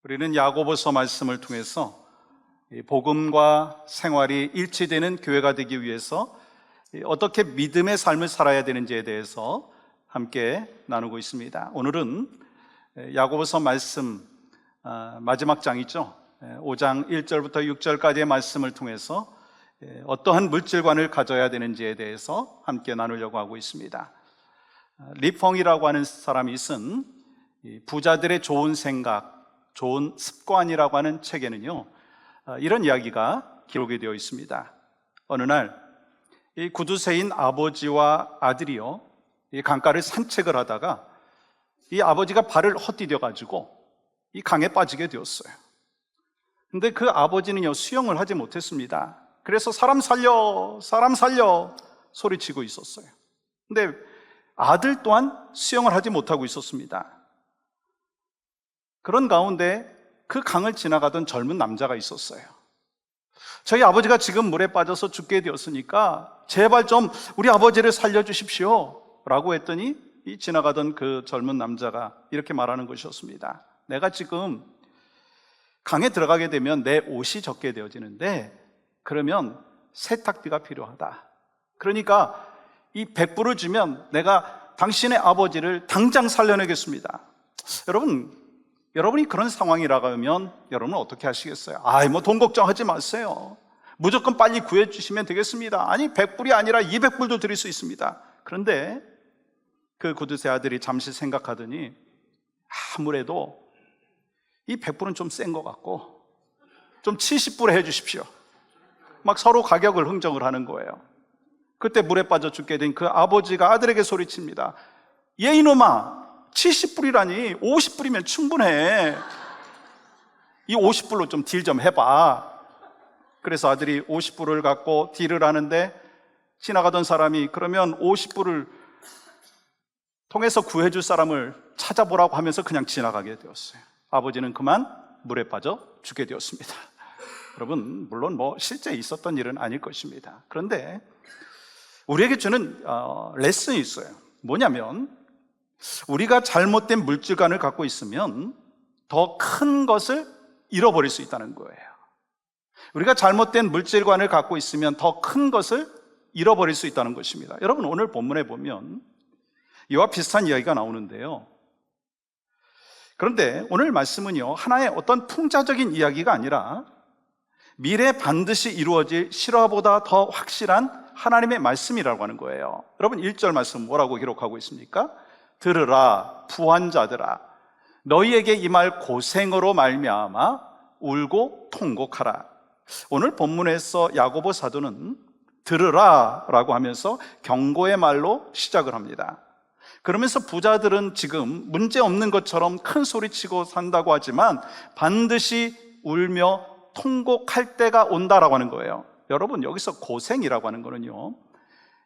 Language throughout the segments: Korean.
우리는 야고보서 말씀을 통해서 복음과 생활이 일치되는 교회가 되기 위해서 어떻게 믿음의 삶을 살아야 되는지에 대해서 함께 나누고 있습니다. 오늘은 야고보서 말씀 마지막 장이죠. 5장 1절부터 6절까지의 말씀을 통해서 어떠한 물질관을 가져야 되는지에 대해서 함께 나누려고 하고 있습니다. 리펑이라고 하는 사람이 쓴 부자들의 좋은 생각, 좋은 습관이라고 하는 책에는요, 이런 이야기가 기록이 되어 있습니다. 어느 날 이 구두쇠인 아버지와 아들이요, 이 강가를 산책을 하다가 이 아버지가 발을 헛디뎌 가지고 이 강에 빠지게 되었어요. 근데 그 아버지는요, 수영을 하지 못했습니다. 그래서 사람 살려 소리치고 있었어요. 근데 아들 또한 수영을 하지 못하고 있었습니다. 그런 가운데 그 강을 지나가던 젊은 남자가 있었어요. 저희 아버지가 지금 물에 빠져서 죽게 되었으니까 제발 좀 우리 아버지를 살려주십시오 라고 했더니 이 지나가던 그 젊은 남자가 이렇게 말하는 것이었습니다. 내가 지금 강에 들어가게 되면 내 옷이 젖게 되어지는데 그러면 세탁비가 필요하다. 그러니까 이 100불을 주면 내가 당신의 아버지를 당장 살려내겠습니다. 여러분이 그런 상황이라고 하면 여러분은 어떻게 하시겠어요? 돈 걱정하지 마세요. 무조건 빨리 구해주시면 되겠습니다. 아니 100불이 아니라 200불도 드릴 수 있습니다. 그런데 그 구두쇠 아들이 잠시 생각하더니 아무래도 이 100불은 좀 센 것 같고 좀 70불에 해주십시오. 막 서로 가격을 흥정을 하는 거예요. 그때 물에 빠져 죽게 된 그 아버지가 아들에게 소리칩니다. 얘 이놈아, 70불이라니 50불이면 충분해. 이 50불로 좀 딜 좀 해봐. 그래서 아들이 50불을 갖고 딜을 하는데 지나가던 사람이 그러면 50불을 통해서 구해줄 사람을 찾아보라고 하면서 그냥 지나가게 되었어요. 아버지는 그만 물에 빠져 죽게 되었습니다. 여러분, 물론 실제 있었던 일은 아닐 것입니다. 그런데 우리에게 주는 레슨이 있어요. 뭐냐면 우리가 잘못된 물질관을 갖고 있으면 더 큰 것을 잃어버릴 수 있다는 거예요. 우리가 잘못된 물질관을 갖고 있으면 더 큰 것을 잃어버릴 수 있다는 것입니다. 여러분, 오늘 본문에 보면 이와 비슷한 이야기가 나오는데요. 그런데 오늘 말씀은요, 하나의 어떤 풍자적인 이야기가 아니라 미래 반드시 이루어질 실화보다 더 확실한 하나님의 말씀이라고 하는 거예요. 여러분, 1절 말씀 뭐라고 기록하고 있습니까? 들으라 부한자들아, 너희에게 임할 고생으로 말미암아 울고 통곡하라. 오늘 본문에서 야고보 사도는 들으라 라고 하면서 경고의 말로 시작을 합니다. 그러면서 부자들은 지금 문제 없는 것처럼 큰 소리치고 산다고 하지만 반드시 울며 통곡할 때가 온다라고 하는 거예요. 여러분, 여기서 고생이라고 하는 거는요,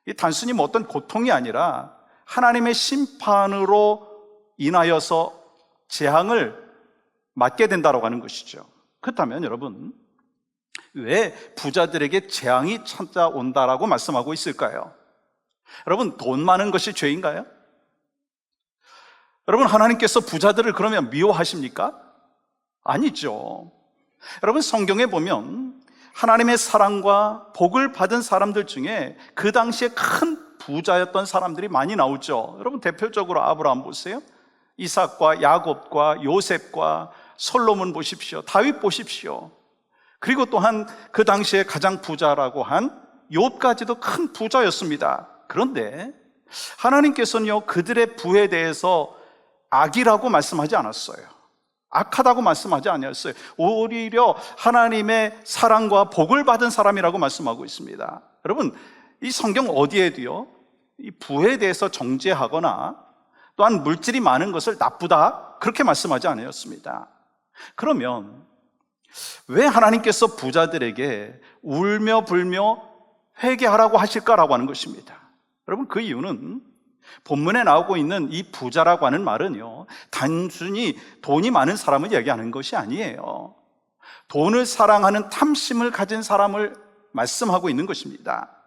이 단순히 어떤 고통이 아니라 하나님의 심판으로 인하여서 재앙을 맞게 된다라고 하는 것이죠. 그렇다면 여러분, 왜 부자들에게 재앙이 찾아온다라고 말씀하고 있을까요? 여러분, 돈 많은 것이 죄인가요? 여러분, 하나님께서 부자들을 그러면 미워하십니까? 아니죠. 여러분, 성경에 보면 하나님의 사랑과 복을 받은 사람들 중에 그 당시에 큰 부자였던 사람들이 많이 나오죠. 여러분, 대표적으로 아브라함 보세요. 이삭과 야곱과 요셉과 솔로몬 보십시오. 다윗 보십시오. 그리고 또한 그 당시에 가장 부자라고 한 욥까지도 큰 부자였습니다. 그런데 하나님께서는요, 그들의 부에 대해서 악이라고 말씀하지 않았어요. 악하다고 말씀하지 않았어요. 오히려 하나님의 사랑과 복을 받은 사람이라고 말씀하고 있습니다. 여러분, 이 성경 어디에도요, 이 부에 대해서 정죄하거나 또한 물질이 많은 것을 나쁘다 그렇게 말씀하지 않았습니다. 그러면 왜 하나님께서 부자들에게 울며 불며 회개하라고 하실까라고 하는 것입니다. 여러분, 그 이유는 본문에 나오고 있는 이 부자라고 하는 말은요, 단순히 돈이 많은 사람을 얘기하는 것이 아니에요. 돈을 사랑하는 탐심을 가진 사람을 말씀하고 있는 것입니다.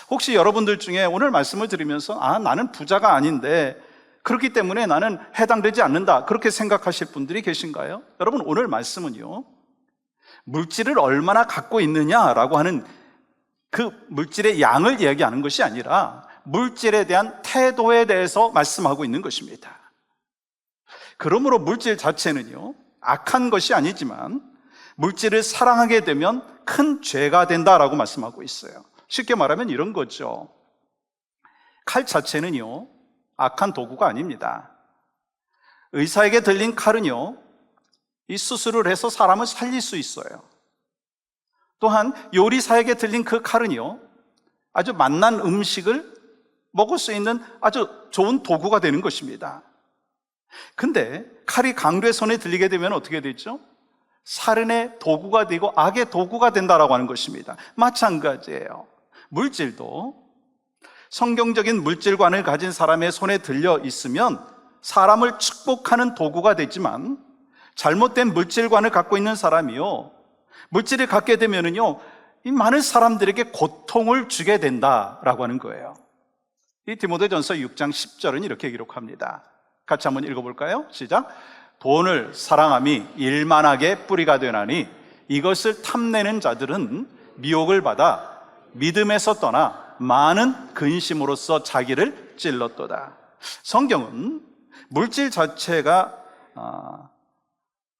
혹시 여러분들 중에 오늘 말씀을 들으면서 나는 부자가 아닌데 그렇기 때문에 나는 해당되지 않는다, 그렇게 생각하실 분들이 계신가요? 여러분, 오늘 말씀은요, 물질을 얼마나 갖고 있느냐라고 하는 그 물질의 양을 이야기하는 것이 아니라 물질에 대한 태도에 대해서 말씀하고 있는 것입니다. 그러므로 물질 자체는요, 악한 것이 아니지만 물질을 사랑하게 되면 큰 죄가 된다라고 말씀하고 있어요. 쉽게 말하면 이런 거죠. 칼 자체는요, 악한 도구가 아닙니다. 의사에게 들린 칼은요, 이 수술을 해서 사람을 살릴 수 있어요. 또한 요리사에게 들린 그 칼은요, 아주 맛난 음식을 먹을 수 있는 아주 좋은 도구가 되는 것입니다. 근데 칼이 강도의 손에 들리게 되면 어떻게 되죠? 살인의 도구가 되고 악의 도구가 된다라고 하는 것입니다. 마찬가지예요. 물질도 성경적인 물질관을 가진 사람의 손에 들려 있으면 사람을 축복하는 도구가 되지만, 잘못된 물질관을 갖고 있는 사람이요, 물질을 갖게 되면은요, 이 많은 사람들에게 고통을 주게 된다라고 하는 거예요. 이 디모데전서 6장 10절은 이렇게 기록합니다. 같이 한번 읽어볼까요? 시작. 돈을 사랑함이 일만하게 뿌리가 되나니 이것을 탐내는 자들은 미혹을 받아 믿음에서 떠나 많은 근심으로써 자기를 찔렀도다. 성경은 물질 자체가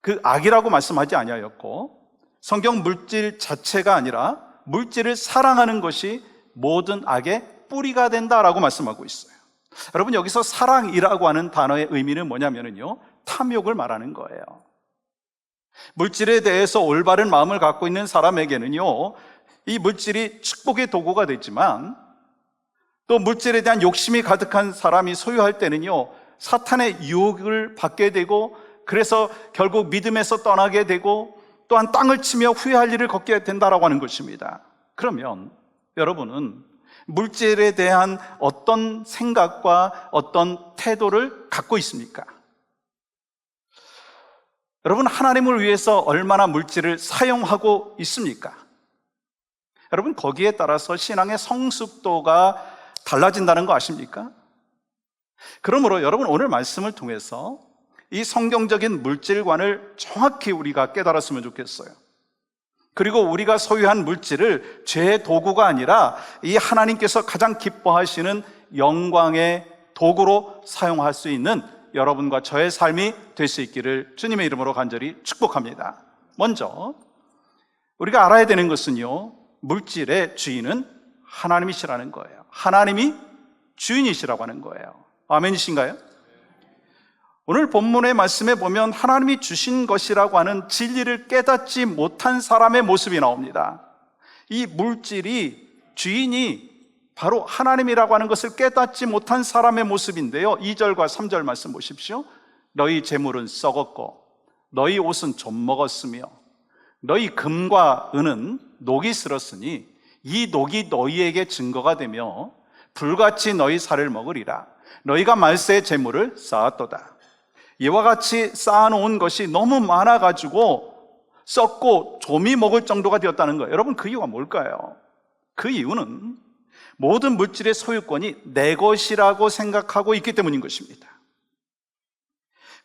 그 악이라고 말씀하지 아니하였고, 성경 물질 자체가 아니라 물질을 사랑하는 것이 모든 악의 뿌리가 된다라고 말씀하고 있어요. 여러분, 여기서 사랑이라고 하는 단어의 의미는 뭐냐면요, 탐욕을 말하는 거예요. 물질에 대해서 올바른 마음을 갖고 있는 사람에게는요, 이 물질이 축복의 도구가 되지만, 또 물질에 대한 욕심이 가득한 사람이 소유할 때는요, 사탄의 유혹을 받게 되고, 그래서 결국 믿음에서 떠나게 되고, 또한 땅을 치며 후회할 일을 겪게 된다라고 하는 것입니다. 그러면 여러분은 물질에 대한 어떤 생각과 어떤 태도를 갖고 있습니까? 여러분, 하나님을 위해서 얼마나 물질을 사용하고 있습니까? 여러분, 거기에 따라서 신앙의 성숙도가 달라진다는 거 아십니까? 그러므로 여러분, 오늘 말씀을 통해서 이 성경적인 물질관을 정확히 우리가 깨달았으면 좋겠어요. 그리고 우리가 소유한 물질을 죄의 도구가 아니라 이 하나님께서 가장 기뻐하시는 영광의 도구로 사용할 수 있는 여러분과 저의 삶이 될 수 있기를 주님의 이름으로 간절히 축복합니다. 먼저 우리가 알아야 되는 것은요, 물질의 주인은 하나님이시라는 거예요. 하나님이 주인이시라고 하는 거예요. 아멘이신가요? 오늘 본문의 말씀에 보면 하나님이 주신 것이라고 하는 진리를 깨닫지 못한 사람의 모습이 나옵니다. 이 물질이, 주인이 바로 하나님이라고 하는 것을 깨닫지 못한 사람의 모습인데요, 2절과 3절 말씀 보십시오. 너희 재물은 썩었고 너희 옷은 좀 먹었으며 너희 금과 은은 녹이 슬었으니 이 녹이 너희에게 증거가 되며 불같이 너희 살을 먹으리라. 너희가 말세의 재물을 쌓았도다. 이와 같이 쌓아놓은 것이 너무 많아가지고 썩고 좀이 먹을 정도가 되었다는 거예요. 여러분, 그 이유가 뭘까요? 그 이유는 모든 물질의 소유권이 내 것이라고 생각하고 있기 때문인 것입니다.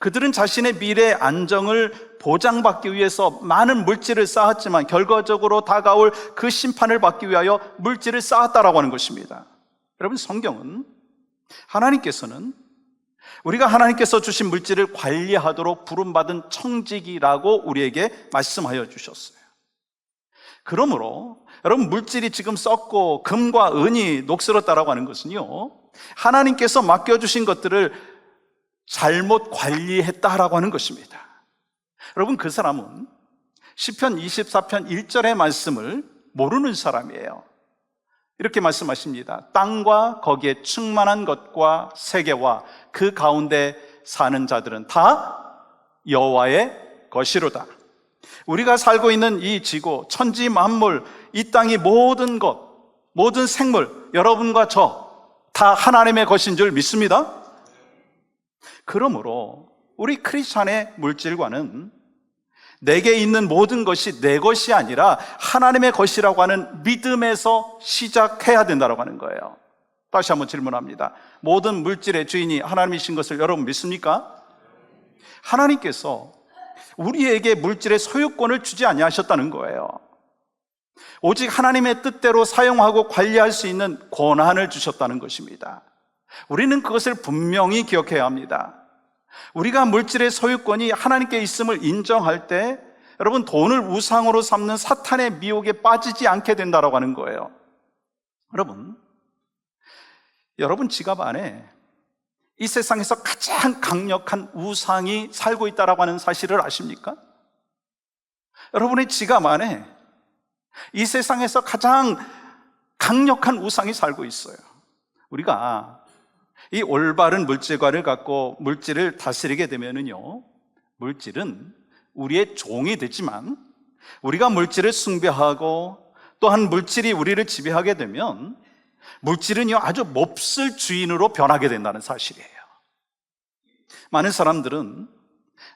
그들은 자신의 미래 안정을 보장받기 위해서 많은 물질을 쌓았지만 결과적으로 다가올 그 심판을 받기 위하여 물질을 쌓았다라고 하는 것입니다. 여러분, 성경은 하나님께서는 우리가 하나님께서 주신 물질을 관리하도록 부름받은 청직이라고 우리에게 말씀하여 주셨어요. 그러므로 여러분, 물질이 지금 썩고 금과 은이 녹슬었다라고 하는 것은요, 하나님께서 맡겨주신 것들을 잘못 관리했다라고 하는 것입니다. 여러분, 그 사람은 시편 24편 1절의 말씀을 모르는 사람이에요. 이렇게 말씀하십니다. 땅과 거기에 충만한 것과 세계와 그 가운데 사는 자들은 다 여호와의 것이로다. 우리가 살고 있는 이 지구, 천지 만물, 이 땅의 모든 것, 모든 생물, 여러분과 저 다 하나님의 것인 줄 믿습니다. 그러므로 우리 크리스찬의 물질과는 내게 있는 모든 것이 내 것이 아니라 하나님의 것이라고 하는 믿음에서 시작해야 된다고 하는 거예요. 다시 한번 질문합니다. 모든 물질의 주인이 하나님이신 것을 여러분 믿습니까? 하나님께서 우리에게 물질의 소유권을 주지 아니하셨다는 거예요. 오직 하나님의 뜻대로 사용하고 관리할 수 있는 권한을 주셨다는 것입니다. 우리는 그것을 분명히 기억해야 합니다. 우리가 물질의 소유권이 하나님께 있음을 인정할 때 여러분, 돈을 우상으로 삼는 사탄의 미혹에 빠지지 않게 된다고 하는 거예요. 여러분 지갑 안에 이 세상에서 가장 강력한 우상이 살고 있다고 하는 사실을 아십니까? 여러분의 지갑 안에 이 세상에서 가장 강력한 우상이 살고 있어요. 우리가 이 올바른 물질관을 갖고 물질을 다스리게 되면은요, 물질은 우리의 종이 되지만 우리가 물질을 숭배하고 또한 물질이 우리를 지배하게 되면 물질은요 아주 몹쓸 주인으로 변하게 된다는 사실이에요. 많은 사람들은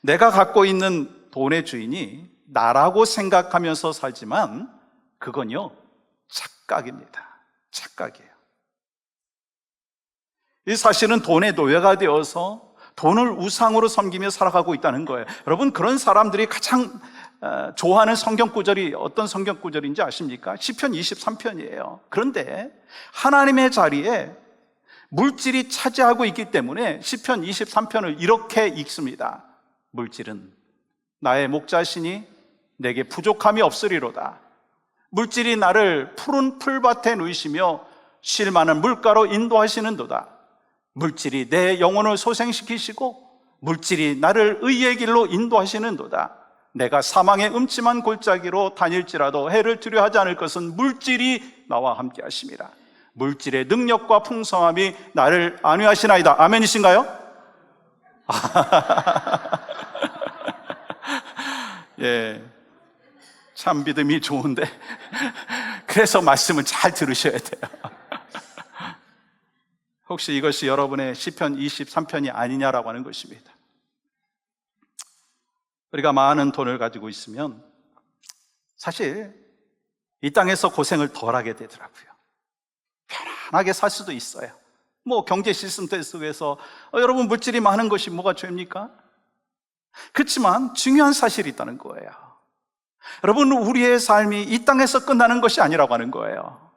내가 갖고 있는 돈의 주인이 나라고 생각하면서 살지만 그건요 착각입니다. 착각이에요. 이 사실은 돈의 노예가 되어서 돈을 우상으로 섬기며 살아가고 있다는 거예요. 여러분, 그런 사람들이 가장 좋아하는 성경 구절이 어떤 성경 구절인지 아십니까? 시편 23편이에요. 그런데 하나님의 자리에 물질이 차지하고 있기 때문에 시편 23편을 이렇게 읽습니다. 물질은 나의 목자시니 내게 부족함이 없으리로다. 물질이 나를 푸른 풀밭에 누이시며 쉴 만한 물가로 인도하시는도다. 물질이 내 영혼을 소생시키시고 물질이 나를 의의 길로 인도하시는도다. 내가 사망의 음침한 골짜기로 다닐지라도 해를 두려워하지 않을 것은 물질이 나와 함께 하심이라. 물질의 능력과 풍성함이 나를 안위하시나이다. 아멘이신가요? 예, 참 믿음이 좋은데 그래서 말씀을 잘 들으셔야 돼요. 혹시 이것이 여러분의 시편 23편이 아니냐라고 하는 것입니다. 우리가 많은 돈을 가지고 있으면 사실 이 땅에서 고생을 덜 하게 되더라고요. 편안하게 살 수도 있어요. 경제 시스템 속에서 여러분 물질이 많은 것이 뭐가 죄입니까? 그렇지만 중요한 사실이 있다는 거예요. 여러분, 우리의 삶이 이 땅에서 끝나는 것이 아니라고 하는 거예요.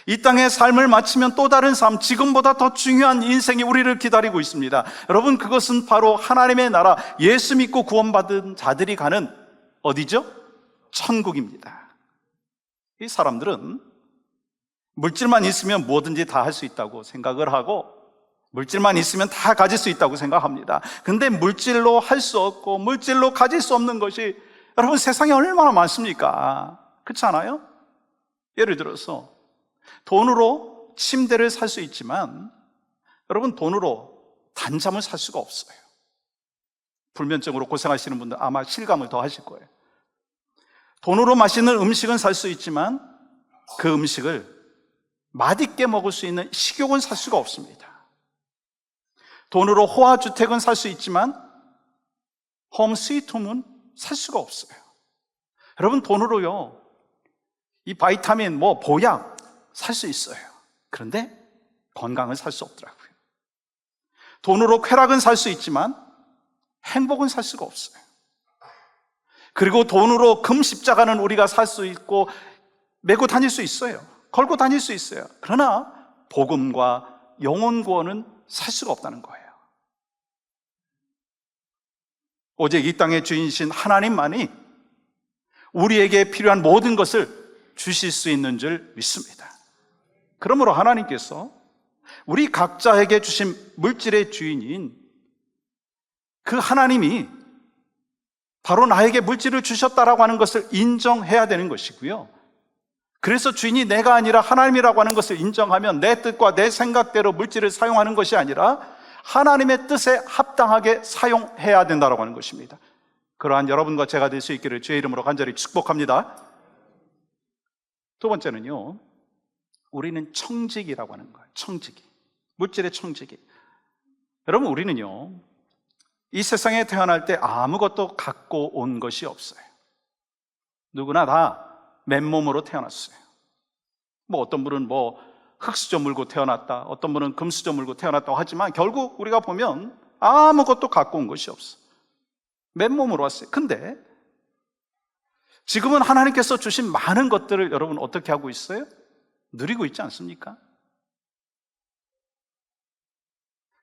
이 땅의 삶을 마치면 또 다른 삶, 지금보다 더 중요한 인생이 우리를 기다리고 있습니다. 여러분, 그것은 바로 하나님의 나라, 예수 믿고 구원받은 자들이 가는 어디죠? 천국입니다. 이 사람들은 물질만 있으면 뭐든지 다 할 수 있다고 생각을 하고 물질만 있으면 다 가질 수 있다고 생각합니다. 근데 물질로 할 수 없고 물질로 가질 수 없는 것이 여러분 세상에 얼마나 많습니까? 그렇지 않아요? 예를 들어서 돈으로 침대를 살 수 있지만 여러분 돈으로 단잠을 살 수가 없어요. 불면증으로 고생하시는 분들 아마 실감을 더 하실 거예요. 돈으로 맛있는 음식은 살 수 있지만 그 음식을 맛있게 먹을 수 있는 식욕은 살 수가 없습니다. 돈으로 호화주택은 살 수 있지만 홈 스위트홈은 살 수가 없어요. 여러분 돈으로요 이 바이타민 보약 살 수 있어요. 그런데 건강은 살 수 없더라고요. 돈으로 쾌락은 살 수 있지만 행복은 살 수가 없어요. 그리고 돈으로 금십자가는 우리가 살 수 있고 메고 다닐 수 있어요. 걸고 다닐 수 있어요. 그러나 복음과 영혼 구원은 살 수가 없다는 거예요. 오직 이 땅의 주인이신 하나님만이 우리에게 필요한 모든 것을 주실 수 있는 줄 믿습니다. 그러므로 하나님께서 우리 각자에게 주신 물질의 주인인 그 하나님이 바로 나에게 물질을 주셨다라고 하는 것을 인정해야 되는 것이고요. 그래서 주인이 내가 아니라 하나님이라고 하는 것을 인정하면 내 뜻과 내 생각대로 물질을 사용하는 것이 아니라 하나님의 뜻에 합당하게 사용해야 된다고 하는 것입니다. 그러한 여러분과 제가 될 수 있기를 주의 이름으로 간절히 축복합니다. 두 번째는요, 우리는 청지기라고 하는 거예요. 청지기. 물질의 청지기. 여러분, 우리는요, 이 세상에 태어날 때 아무것도 갖고 온 것이 없어요. 누구나 다 맨몸으로 태어났어요. 어떤 분은 흙수저 물고 태어났다, 어떤 분은 금수저 물고 태어났다고 하지만 결국 우리가 보면 아무것도 갖고 온 것이 없어. 맨몸으로 왔어요. 근데 지금은 하나님께서 주신 많은 것들을 여러분 어떻게 하고 있어요? 누리고 있지 않습니까?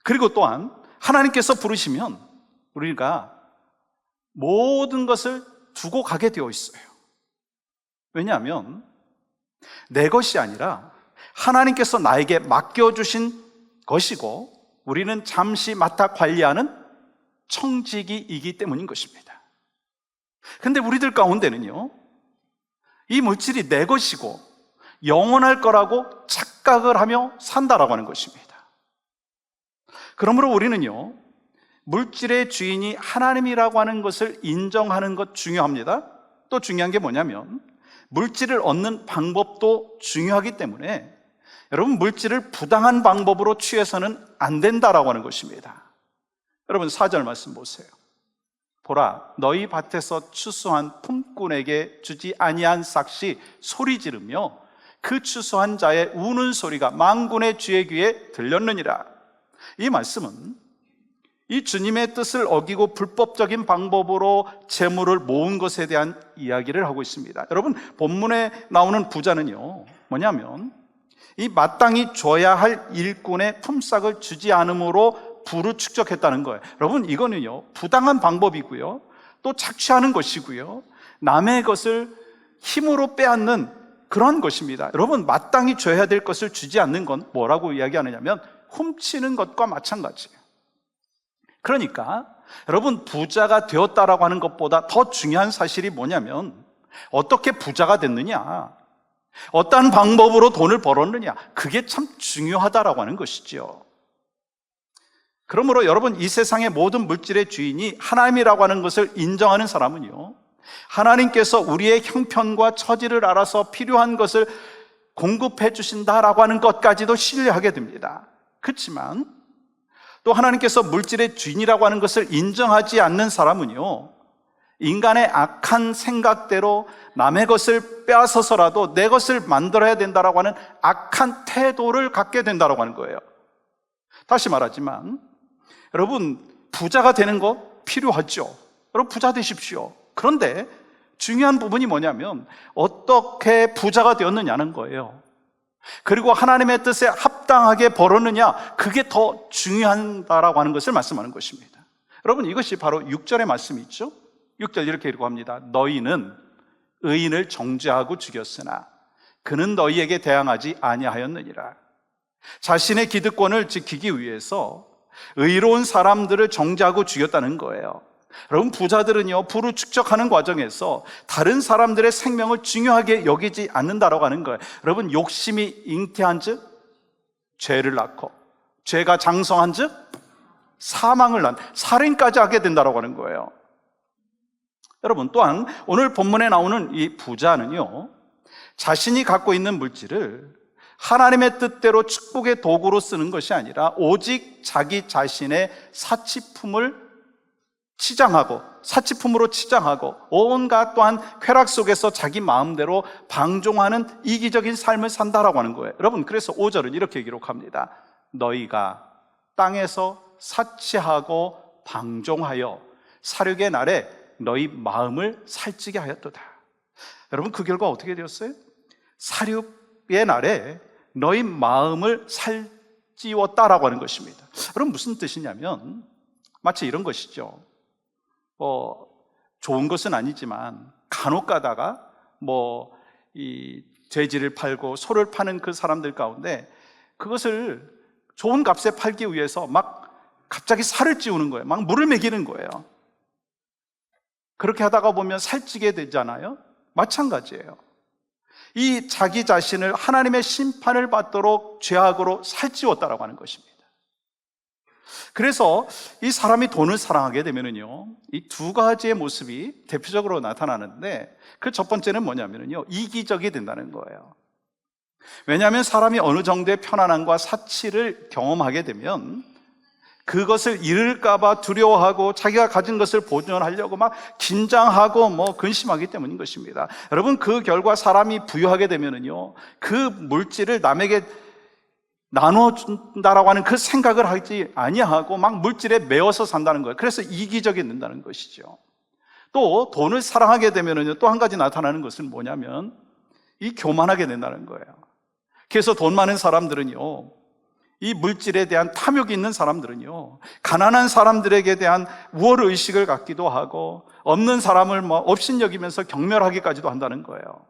그리고 또한 하나님께서 부르시면 우리가 모든 것을 두고 가게 되어 있어요. 왜냐하면 내 것이 아니라 하나님께서 나에게 맡겨주신 것이고 우리는 잠시 맡아 관리하는 청지기이기 때문인 것입니다. 근데 우리들 가운데는요, 이 물질이 내 것이고 영원할 거라고 착각을 하며 산다라고 하는 것입니다. 그러므로 우리는요, 물질의 주인이 하나님이라고 하는 것을 인정하는 것 중요합니다. 또 중요한 게 뭐냐면 물질을 얻는 방법도 중요하기 때문에 여러분, 물질을 부당한 방법으로 취해서는 안 된다라고 하는 것입니다. 여러분 4절 말씀 보세요. 보라, 너희 밭에서 추수한 품꾼에게 주지 아니한 삭시 소리 지르며 그 추수한 자의 우는 소리가 만군의 주의 귀에 들렸느니라. 이 말씀은 이 주님의 뜻을 어기고 불법적인 방법으로 재물을 모은 것에 대한 이야기를 하고 있습니다. 여러분, 본문에 나오는 부자는요, 뭐냐면 이 마땅히 줘야 할 일꾼의 품삯을 주지 않음으로 부를 축적했다는 거예요. 여러분, 이거는요, 부당한 방법이고요, 또 착취하는 것이고요, 남의 것을 힘으로 빼앗는 그런 것입니다. 여러분, 마땅히 줘야 될 것을 주지 않는 건 뭐라고 이야기하느냐면 훔치는 것과 마찬가지예요. 그러니까 여러분, 부자가 되었다라고 하는 것보다 더 중요한 사실이 뭐냐면 어떻게 부자가 됐느냐, 어떠한 방법으로 돈을 벌었느냐, 그게 참 중요하다라고 하는 것이죠. 그러므로 여러분, 이 세상의 모든 물질의 주인이 하나님이라고 하는 것을 인정하는 사람은요, 하나님께서 우리의 형편과 처지를 알아서 필요한 것을 공급해 주신다라고 하는 것까지도 신뢰하게 됩니다. 그렇지만 또 하나님께서 물질의 주인이라고 하는 것을 인정하지 않는 사람은요, 인간의 악한 생각대로 남의 것을 빼앗아서라도 내 것을 만들어야 된다라고 하는 악한 태도를 갖게 된다라고 하는 거예요. 다시 말하지만 여러분, 부자가 되는 거 필요하죠. 여러분, 부자 되십시오. 그런데 중요한 부분이 뭐냐면 어떻게 부자가 되었느냐는 거예요. 그리고 하나님의 뜻에 합당하게 벌었느냐, 그게 더 중요하다라고 하는 것을 말씀하는 것입니다. 여러분, 이것이 바로 6절의 말씀이 있죠. 6절 이렇게 읽어갑니다. 너희는 의인을 정죄하고 죽였으나 그는 너희에게 대항하지 아니하였느니라. 자신의 기득권을 지키기 위해서 의로운 사람들을 정죄하고 죽였다는 거예요. 여러분, 부자들은요, 부를 축적하는 과정에서 다른 사람들의 생명을 중요하게 여기지 않는다라고 하는 거예요. 여러분, 욕심이 잉태한 즉 죄를 낳고, 죄가 장성한 즉 사망을 낳는, 살인까지 하게 된다라고 하는 거예요. 여러분, 또한 오늘 본문에 나오는 이 부자는요, 자신이 갖고 있는 물질을 하나님의 뜻대로 축복의 도구로 쓰는 것이 아니라 오직 자기 자신의 사치품을 치장하고, 사치품으로 치장하고 온갖 또한 쾌락 속에서 자기 마음대로 방종하는 이기적인 삶을 산다라고 하는 거예요. 여러분, 그래서 5절은 이렇게 기록합니다. 너희가 땅에서 사치하고 방종하여 사륙의 날에 너희 마음을 살찌게 하였도다. 여러분, 그 결과 어떻게 되었어요? 사륙의 날에 너희 마음을 살찌웠다라고 하는 것입니다. 여러분, 무슨 뜻이냐면 마치 이런 것이죠. 좋은 것은 아니지만 간혹 가다가 이 돼지를 팔고 소를 파는 그 사람들 가운데 그것을 좋은 값에 팔기 위해서 막 갑자기 살을 찌우는 거예요. 막 물을 먹이는 거예요. 그렇게 하다가 보면 살찌게 되잖아요. 마찬가지예요. 이 자기 자신을 하나님의 심판을 받도록 죄악으로 살찌웠다라고 하는 것입니다. 그래서 이 사람이 돈을 사랑하게 되면은요, 이 두 가지의 모습이 대표적으로 나타나는데, 그 첫 번째는 뭐냐면요, 이기적이 된다는 거예요. 왜냐하면 사람이 어느 정도의 편안함과 사치를 경험하게 되면 그것을 잃을까봐 두려워하고 자기가 가진 것을 보존하려고 막 긴장하고 근심하기 때문인 것입니다. 여러분, 그 결과 사람이 부유하게 되면은요, 그 물질을 남에게 나눠준다라고 하는 그 생각을 하지 아니하고 막 물질에 매어서 산다는 거예요. 그래서 이기적이 된다는 것이죠. 또 돈을 사랑하게 되면은요, 또 한 가지 나타나는 것은 뭐냐면 이 교만하게 된다는 거예요. 그래서 돈 많은 사람들은요, 이 물질에 대한 탐욕이 있는 사람들은요, 가난한 사람들에게 대한 우월 의식을 갖기도 하고 없는 사람을 업신여기면서 경멸하기까지도 한다는 거예요.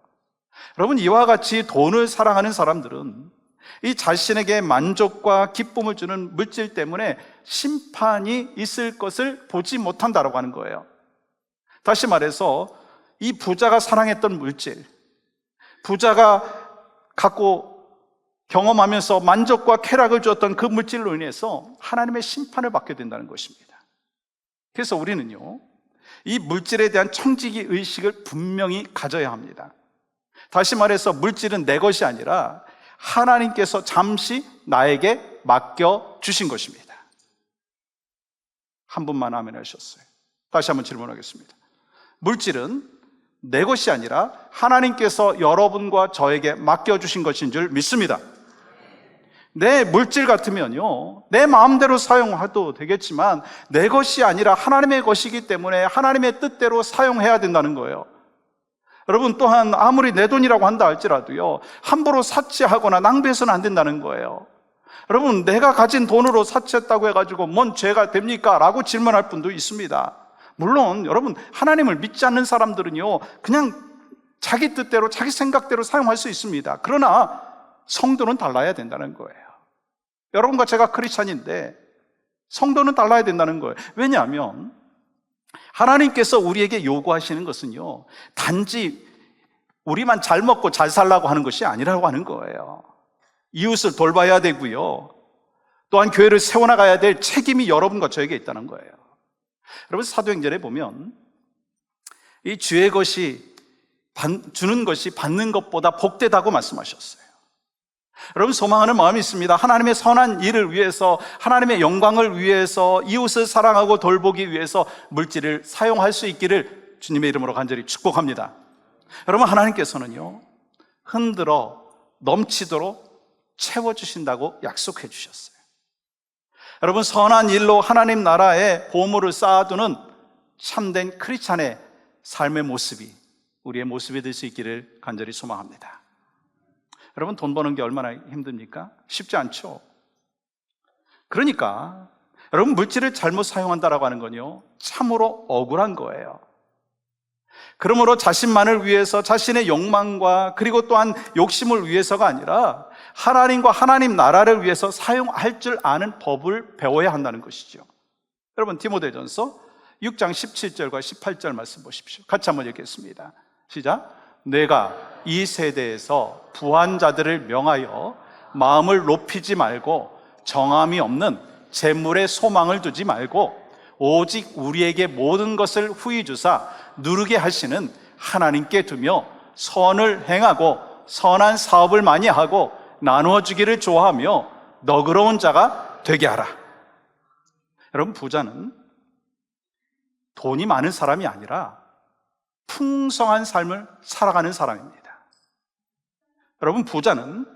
여러분, 이와 같이 돈을 사랑하는 사람들은 이 자신에게 만족과 기쁨을 주는 물질 때문에 심판이 있을 것을 보지 못한다라고 하는 거예요. 다시 말해서 이 부자가 사랑했던 물질, 부자가 갖고 경험하면서 만족과 쾌락을 주었던 그 물질로 인해서 하나님의 심판을 받게 된다는 것입니다. 그래서 우리는요, 이 물질에 대한 청지기 의식을 분명히 가져야 합니다. 다시 말해서 물질은 내 것이 아니라 하나님께서 잠시 나에게 맡겨주신 것입니다. 한 분만 아멘 하셨어요. 다시 한번 질문하겠습니다. 물질은 내 것이 아니라 하나님께서 여러분과 저에게 맡겨주신 것인 줄 믿습니다. 내 물질 같으면요, 내 마음대로 사용해도 되겠지만 내 것이 아니라 하나님의 것이기 때문에 하나님의 뜻대로 사용해야 된다는 거예요. 여러분, 또한 아무리 내 돈이라고 한다 할지라도요, 함부로 사치하거나 낭비해서는 안 된다는 거예요. 여러분, 내가 가진 돈으로 사치했다고 해가지고 뭔 죄가 됩니까? 라고 질문할 분도 있습니다. 물론 여러분, 하나님을 믿지 않는 사람들은요, 그냥 자기 뜻대로 자기 생각대로 사용할 수 있습니다. 그러나 성도는 달라야 된다는 거예요. 여러분과 제가 크리스찬인데 성도는 달라야 된다는 거예요. 왜냐하면 하나님께서 우리에게 요구하시는 것은요, 단지 우리만 잘 먹고 잘 살라고 하는 것이 아니라고 하는 거예요. 이웃을 돌봐야 되고요, 또한 교회를 세워나가야 될 책임이 여러분과 저에게 있다는 거예요. 여러분, 사도행전에 보면 이 주의 것이 주는 것이 받는 것보다 복되다고 말씀하셨어요. 여러분, 소망하는 마음이 있습니다. 하나님의 선한 일을 위해서, 하나님의 영광을 위해서, 이웃을 사랑하고 돌보기 위해서 물질을 사용할 수 있기를 주님의 이름으로 간절히 축복합니다. 여러분, 하나님께서는요, 흔들어 넘치도록 채워주신다고 약속해 주셨어요. 여러분, 선한 일로 하나님 나라에 보물을 쌓아두는 참된 크리스찬의 삶의 모습이 우리의 모습이 될 수 있기를 간절히 소망합니다. 여러분, 돈 버는 게 얼마나 힘듭니까? 쉽지 않죠. 그러니까 여러분, 물질을 잘못 사용한다라고 하는 건요, 참으로 억울한 거예요. 그러므로 자신만을 위해서, 자신의 욕망과 그리고 또한 욕심을 위해서가 아니라 하나님과 하나님 나라를 위해서 사용할 줄 아는 법을 배워야 한다는 것이죠. 여러분, 디모데전서 6장 17절과 18절 말씀 보십시오. 같이 한번 읽겠습니다. 시작. 내가 이 세대에서 부한 자들을 명하여 마음을 높이지 말고 정함이 없는 재물에 소망을 두지 말고 오직 우리에게 모든 것을 후히 주사 누르게 하시는 하나님께 두며 선을 행하고 선한 사업을 많이 하고 나누어 주기를 좋아하며 너그러운 자가 되게 하라. 여러분, 부자는 돈이 많은 사람이 아니라 풍성한 삶을 살아가는 사람입니다. 여러분, 부자는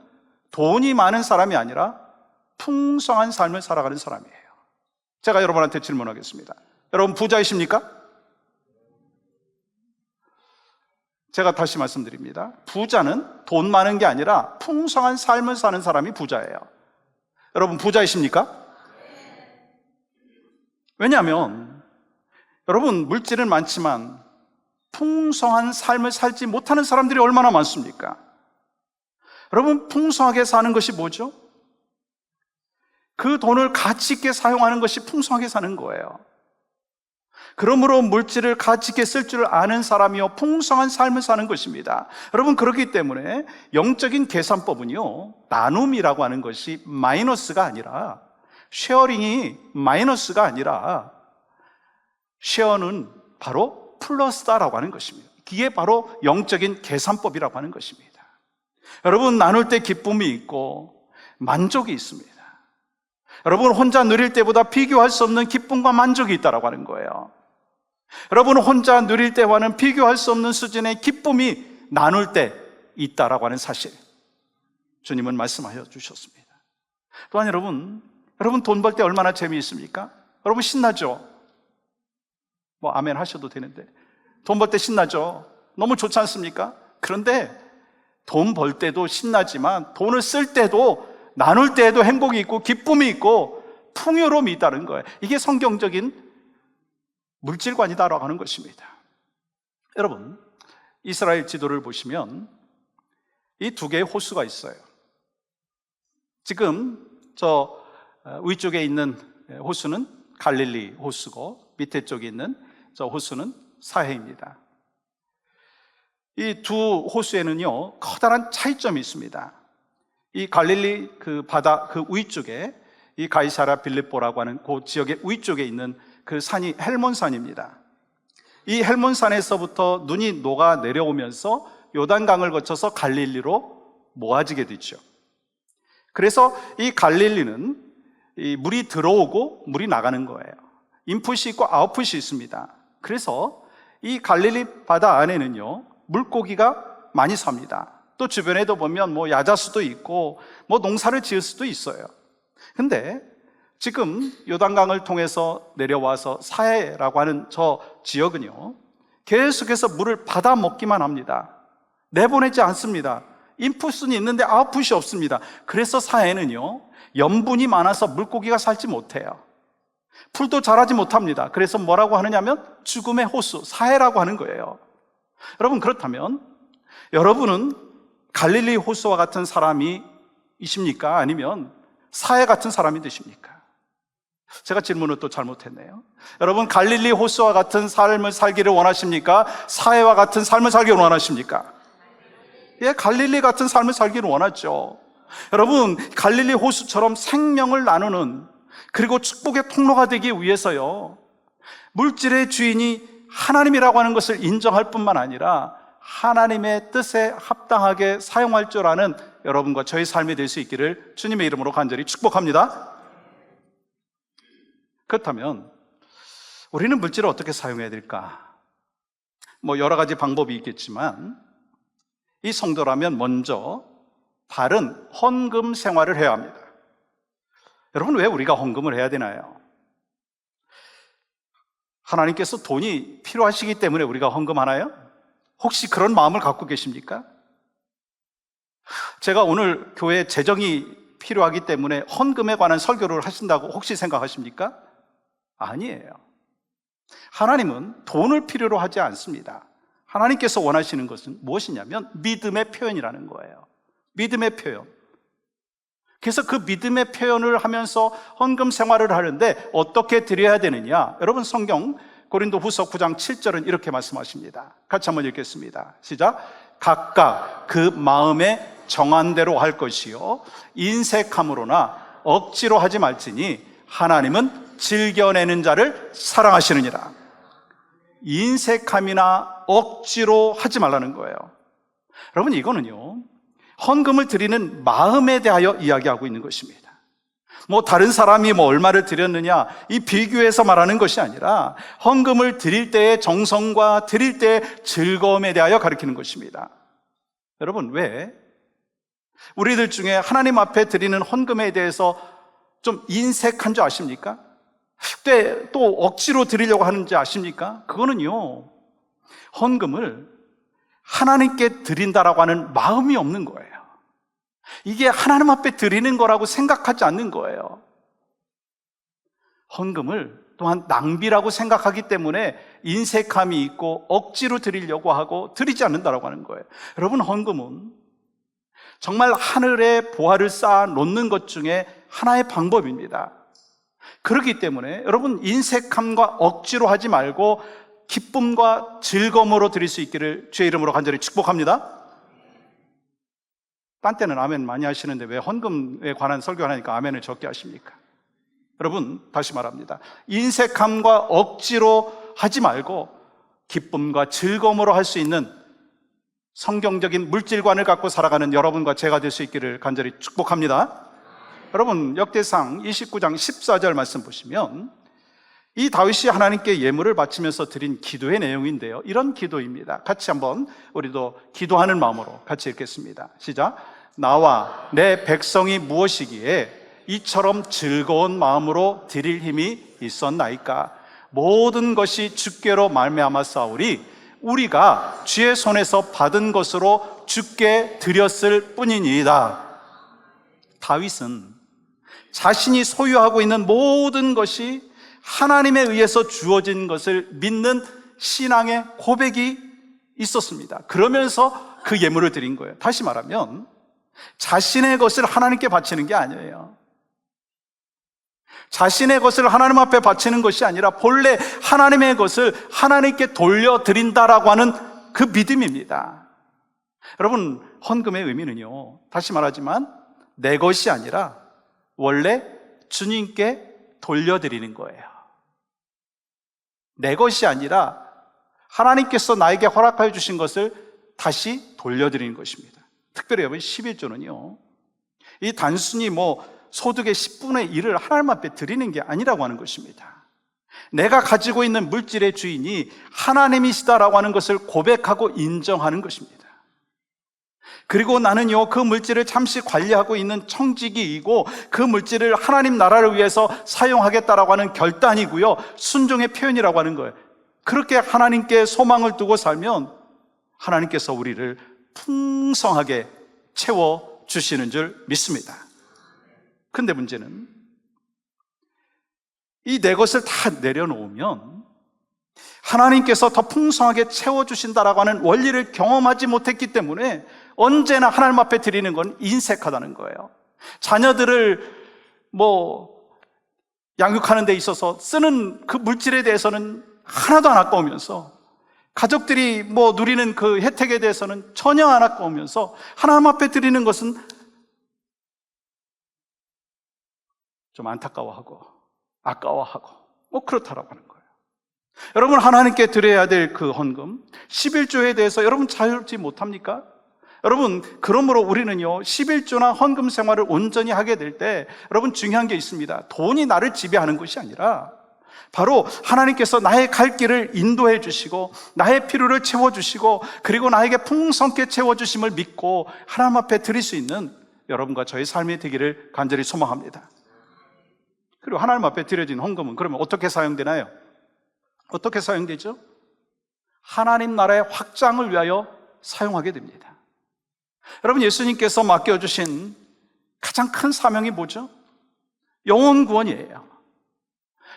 돈이 많은 사람이 아니라 풍성한 삶을 살아가는 사람이에요. 제가 여러분한테 질문하겠습니다. 여러분, 부자이십니까? 제가 다시 말씀드립니다. 부자는 돈 많은 게 아니라 풍성한 삶을 사는 사람이 부자예요. 여러분, 부자이십니까? 왜냐하면 여러분, 물질은 많지만 풍성한 삶을 살지 못하는 사람들이 얼마나 많습니까? 여러분, 풍성하게 사는 것이 뭐죠? 그 돈을 가치 있게 사용하는 것이 풍성하게 사는 거예요. 그러므로 물질을 가치 있게 쓸 줄 아는 사람이요, 풍성한 삶을 사는 것입니다. 여러분, 그렇기 때문에 영적인 계산법은요, 나눔이라고 하는 것이 마이너스가 아니라, 쉐어링이 마이너스가 아니라 쉐어는 바로 플러스다라고 하는 것입니다. 이게 바로 영적인 계산법이라고 하는 것입니다. 여러분, 나눌 때 기쁨이 있고 만족이 있습니다. 여러분, 혼자 누릴 때보다 비교할 수 없는 기쁨과 만족이 있다라고 하는 거예요. 여러분, 혼자 누릴 때와는 비교할 수 없는 수준의 기쁨이 나눌 때 있다라고 하는 사실, 주님은 말씀하여 주셨습니다. 또한 여러분 돈 벌 때 얼마나 재미있습니까? 여러분 신나죠? 뭐 아멘 하셔도 되는데 돈 벌 때 신나죠? 너무 좋지 않습니까? 그런데 돈 벌 때도 신나지만 돈을 쓸 때도 나눌 때에도 행복이 있고 기쁨이 있고 풍요로움이 있다는 거예요. 이게 성경적인 물질관이다라고 하는 것입니다. 여러분, 이스라엘 지도를 보시면 이 두 개의 호수가 있어요. 지금 저 위쪽에 있는 호수는 갈릴리 호수고 밑에 쪽에 있는 저 호수는 사해입니다. 이 두 호수에는요 커다란 차이점이 있습니다. 이 갈릴리 그 바다 그 위쪽에 이 가이사랴 빌립보라고 하는 그 지역의 위쪽에 있는 그 산이 헬몬산입니다. 이 헬몬산에서부터 눈이 녹아 내려오면서 요단강을 거쳐서 갈릴리로 모아지게 되죠. 그래서 이 갈릴리는 이 물이 들어오고 물이 나가는 거예요. 인풋이 있고 아웃풋이 있습니다. 그래서 이 갈릴리 바다 안에는요 물고기가 많이 삽니다. 또 주변에도 보면 뭐 야자수도 있고 뭐 농사를 지을 수도 있어요. 근데 지금 요단강을 통해서 내려와서 사해라고 하는 저 지역은요 계속해서 물을 받아 먹기만 합니다. 내보내지 않습니다. 인풋은 있는데 아웃풋이 없습니다. 그래서 사해는요 염분이 많아서 물고기가 살지 못해요. 풀도 자라지 못합니다. 그래서 뭐라고 하느냐면 죽음의 호수, 사해라고 하는 거예요. 여러분, 그렇다면 여러분은 갈릴리 호수와 같은 사람이십니까? 아니면 사해 같은 사람이 되십니까? 제가 질문을 또 잘못했네요. 여러분, 갈릴리 호수와 같은 삶을 살기를 원하십니까? 사해와 같은 삶을 살기를 원하십니까? 예, 갈릴리 같은 삶을 살기를 원하죠. 여러분, 갈릴리 호수처럼 생명을 나누는, 그리고 축복의 통로가 되기 위해서요 물질의 주인이 하나님이라고 하는 것을 인정할 뿐만 아니라 하나님의 뜻에 합당하게 사용할 줄 아는 여러분과 저의 삶이 될 수 있기를 주님의 이름으로 간절히 축복합니다. 그렇다면 우리는 물질을 어떻게 사용해야 될까? 뭐 여러 가지 방법이 있겠지만 이 성도라면 먼저 바른 헌금 생활을 해야 합니다. 여러분, 왜 우리가 헌금을 해야 되나요? 하나님께서 돈이 필요하시기 때문에 우리가 헌금하나요? 혹시 그런 마음을 갖고 계십니까? 제가 오늘 교회 재정이 필요하기 때문에 헌금에 관한 설교를 하신다고 혹시 생각하십니까? 아니에요. 하나님은 돈을 필요로 하지 않습니다. 하나님께서 원하시는 것은 무엇이냐면 믿음의 표현이라는 거예요. 믿음의 표현. 그래서 그 믿음의 표현을 하면서 헌금 생활을 하는데 어떻게 드려야 되느냐? 여러분, 성경 고린도후서 9장 7절은 이렇게 말씀하십니다. 같이 한번 읽겠습니다. 시작. 각각 그 마음에 정한 대로 할 것이요 인색함으로나 억지로 하지 말지니 하나님은 즐겨내는 자를 사랑하시느니라. 인색함이나 억지로 하지 말라는 거예요. 여러분, 이거는요 헌금을 드리는 마음에 대하여 이야기하고 있는 것입니다. 뭐 다른 사람이 뭐 얼마를 드렸느냐 이 비교해서 말하는 것이 아니라 헌금을 드릴 때의 정성과 드릴 때의 즐거움에 대하여 가리키는 것입니다. 여러분, 왜 우리들 중에 하나님 앞에 드리는 헌금에 대해서 좀 인색한 줄 아십니까? 또 억지로 드리려고 하는지 아십니까? 그거는요 헌금을 하나님께 드린다라고 하는 마음이 없는 거예요. 이게 하나님 앞에 드리는 거라고 생각하지 않는 거예요. 헌금을 또한 낭비라고 생각하기 때문에 인색함이 있고 억지로 드리려고 하고 드리지 않는다라고 하는 거예요. 여러분, 헌금은 정말 하늘에 보화를 쌓아 놓는 것 중에 하나의 방법입니다. 그렇기 때문에 여러분, 인색함과 억지로 하지 말고 기쁨과 즐거움으로 드릴 수 있기를 주의 이름으로 간절히 축복합니다. 딴 때는 아멘 많이 하시는데 왜 헌금에 관한 설교하니까 아멘을 적게 하십니까? 여러분, 다시 말합니다. 인색함과 억지로 하지 말고 기쁨과 즐거움으로 할 수 있는 성경적인 물질관을 갖고 살아가는 여러분과 제가 될 수 있기를 간절히 축복합니다. 여러분, 역대상 29장 14절 말씀 보시면 이 다윗이 하나님께 예물을 바치면서 드린 기도의 내용인데요, 이런 기도입니다. 같이 한번 우리도 기도하는 마음으로 같이 읽겠습니다. 시작. 나와 내 백성이 무엇이기에 이처럼 즐거운 마음으로 드릴 힘이 있었나이까? 모든 것이 주께로 말미암았사오니 우리가 주의 손에서 받은 것으로 주께 드렸을 뿐이니이다. 다윗은 자신이 소유하고 있는 모든 것이 하나님에 의해서 주어진 것을 믿는 신앙의 고백이 있었습니다. 그러면서 그 예물을 드린 거예요. 다시 말하면 자신의 것을 하나님께 바치는 게 아니에요. 자신의 것을 하나님 앞에 바치는 것이 아니라 본래 하나님의 것을 하나님께 돌려드린다라고 하는 그 믿음입니다. 여러분, 헌금의 의미는요, 다시 말하지만 내 것이 아니라 원래 주님께 돌려드리는 거예요. 내 것이 아니라 하나님께서 나에게 허락하여 주신 것을 다시 돌려드리는 것입니다. 특별히 여러분, 11조는요, 이 단순히 소득의 10분의 1을 하나님 앞에 드리는 게 아니라고 하는 것입니다. 내가 가지고 있는 물질의 주인이 하나님이시다라고 하는 것을 고백하고 인정하는 것입니다. 그리고 나는요, 그 물질을 잠시 관리하고 있는 청지기이고 그 물질을 하나님 나라를 위해서 사용하겠다라고 하는 결단이고요, 순종의 표현이라고 하는 거예요. 그렇게 하나님께 소망을 두고 살면 하나님께서 우리를 풍성하게 채워주시는 줄 믿습니다. 근데 문제는 이 내 것을 다 내려놓으면 하나님께서 더 풍성하게 채워주신다라고 하는 원리를 경험하지 못했기 때문에 언제나 하나님 앞에 드리는 건 인색하다는 거예요. 자녀들을 양육하는 데 있어서 쓰는 그 물질에 대해서는 하나도 안 아까우면서, 가족들이 누리는 그 혜택에 대해서는 전혀 안 아까우면서 하나님 앞에 드리는 것은 좀 안타까워하고 아까워하고 그렇다라고 하는 거예요. 여러분, 하나님께 드려야 될 그 헌금 11조에 대해서 여러분 잘 알지 못합니까? 여러분, 그러므로 우리는요, 11조나 헌금 생활을 온전히 하게 될 때 여러분, 중요한 게 있습니다. 돈이 나를 지배하는 것이 아니라 바로 하나님께서 나의 갈 길을 인도해 주시고 나의 필요를 채워주시고 그리고 나에게 풍성케 채워주심을 믿고 하나님 앞에 드릴 수 있는 여러분과 저의 삶이 되기를 간절히 소망합니다. 그리고 하나님 앞에 드려진 헌금은 그러면 어떻게 사용되나요? 어떻게 사용되죠? 하나님 나라의 확장을 위하여 사용하게 됩니다. 여러분, 예수님께서 맡겨주신 가장 큰 사명이 뭐죠? 영혼 구원이에요.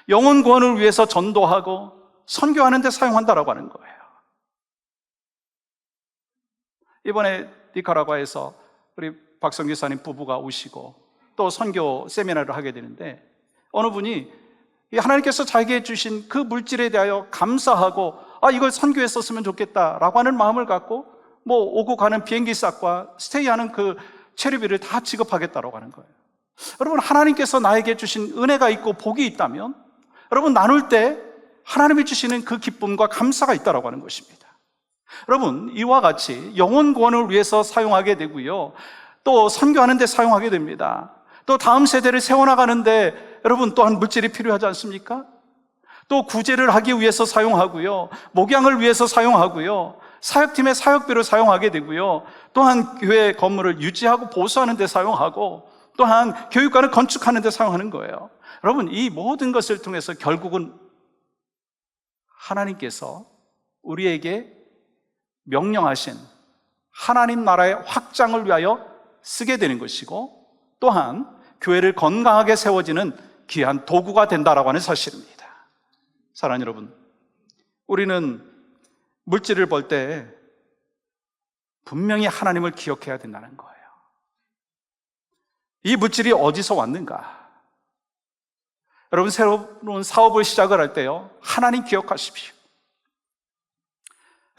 영혼 구원을 위해서 전도하고 선교하는 데 사용한다라고 하는 거예요. 이번에 니카라과에서 우리 박성규 사님 부부가 오시고 또 선교 세미나를 하게 되는데, 어느 분이 하나님께서 자기에게 주신 그 물질에 대하여 감사하고 이걸 선교에 썼으면 좋겠다라고 하는 마음을 갖고 오고 가는 비행기 싹과 스테이하는 그 체류비를 다 지급하겠다라고 하는 거예요. 여러분, 하나님께서 나에게 주신 은혜가 있고 복이 있다면 여러분, 나눌 때 하나님이 주시는 그 기쁨과 감사가 있다라고 하는 것입니다. 여러분, 이와 같이 영혼 구원을 위해서 사용하게 되고요, 또 선교하는 데 사용하게 됩니다. 또 다음 세대를 세워나가는데 여러분 또한 물질이 필요하지 않습니까? 또 구제를 하기 위해서 사용하고요, 목양을 위해서 사용하고요, 사역팀의 사역비로 사용하게 되고요, 또한 교회 건물을 유지하고 보수하는 데 사용하고, 또한 교육관을 건축하는 데 사용하는 거예요. 여러분, 이 모든 것을 통해서 결국은 하나님께서 우리에게 명령하신 하나님 나라의 확장을 위하여 쓰게 되는 것이고, 또한 교회를 건강하게 세워지는 귀한 도구가 된다라고 하는 사실입니다. 사랑하는 여러분, 우리는 물질을 벌 때 분명히 하나님을 기억해야 된다는 거예요. 이 물질이 어디서 왔는가? 여러분, 새로운 사업을 시작을 할 때요, 하나님 기억하십시오.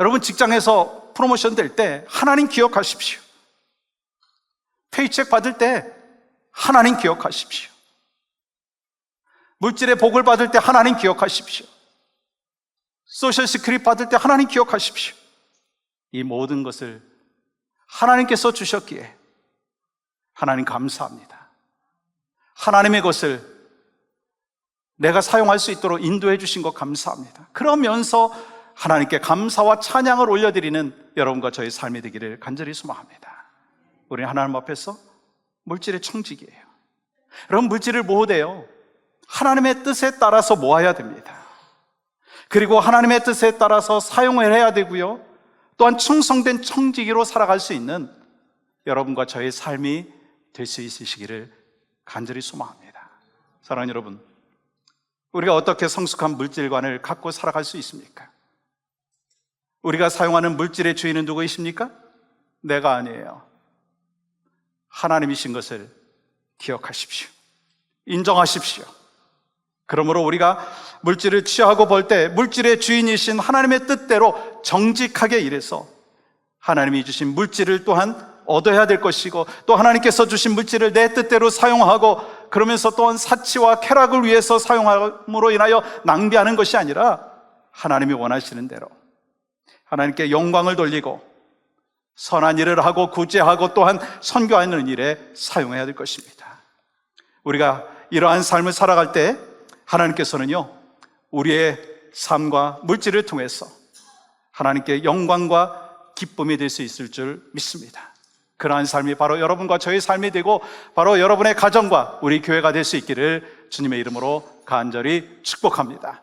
여러분, 직장에서 프로모션 될 때 하나님 기억하십시오. 페이책 받을 때 하나님 기억하십시오. 물질의 복을 받을 때 하나님 기억하십시오. 소셜 시큐리티 받을 때 하나님 기억하십시오. 이 모든 것을 하나님께서 주셨기에 하나님 감사합니다. 하나님의 것을 내가 사용할 수 있도록 인도해 주신 것 감사합니다. 그러면서 하나님께 감사와 찬양을 올려드리는 여러분과 저의 삶이 되기를 간절히 소망합니다. 우리는 하나님 앞에서 물질의 청지기예요. 여러분, 물질을 모으되요 하나님의 뜻에 따라서 모아야 됩니다. 그리고 하나님의 뜻에 따라서 사용을 해야 되고요, 또한 충성된 청지기로 살아갈 수 있는 여러분과 저의 삶이 될 수 있으시기를 간절히 소망합니다. 사랑하는 여러분, 우리가 어떻게 성숙한 물질관을 갖고 살아갈 수 있습니까? 우리가 사용하는 물질의 주인은 누구이십니까? 내가 아니에요. 하나님이신 것을 기억하십시오. 인정하십시오. 그러므로 우리가 물질을 취하고 벌 때 물질의 주인이신 하나님의 뜻대로 정직하게 일해서 하나님이 주신 물질을 또한 얻어야 될 것이고, 또 하나님께서 주신 물질을 내 뜻대로 사용하고, 그러면서 또한 사치와 쾌락을 위해서 사용함으로 인하여 낭비하는 것이 아니라 하나님이 원하시는 대로 하나님께 영광을 돌리고 선한 일을 하고 구제하고 또한 선교하는 일에 사용해야 될 것입니다. 우리가 이러한 삶을 살아갈 때 하나님께서는요, 우리의 삶과 물질을 통해서 하나님께 영광과 기쁨이 될 수 있을 줄 믿습니다. 그러한 삶이 바로 여러분과 저의 삶이 되고 바로 여러분의 가정과 우리 교회가 될 수 있기를 주님의 이름으로 간절히 축복합니다.